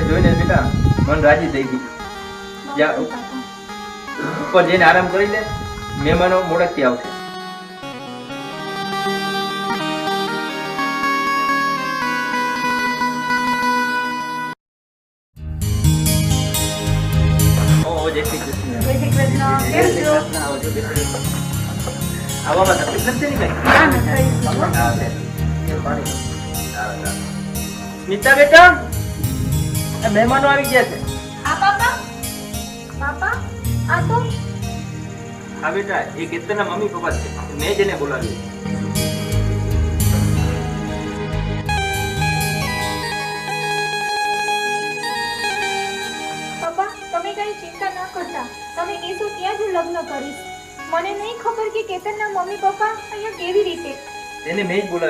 જોઈને બેટા મન રાજી થઈ ગયું. જા ઉપર જઈને આરામ કરી લે, મહેમાનો મોડેથી આવશે. ઓહો, જય શ્રી કૃષ્ણ. જય શ્રી કૃષ્ણ. કેમ છો? આવજો, બેસી. આવવામાં તકલીફ નથી ને કઈ? ના, નથી. હા, લે. એ પાણી. હા. સ્મિતા બેટા, આ મહેમાનો આવી ગયા છે. આ પાપા આ તો હા બેટા, એ કેતનના મમ્મી પપ્પા છે. મેં જ એને બોલાવ્યું. પાપા, તમે કઈ ચિંતા ન કરતા. તમે કહેશો ત્યાં જ લગ્ન કરીશ. મને નહીં ખબર કે કેતનના મમ્મી પપ્પા અહીંયા કેવી રીતે. એને મેં જ બોલાવ્યું.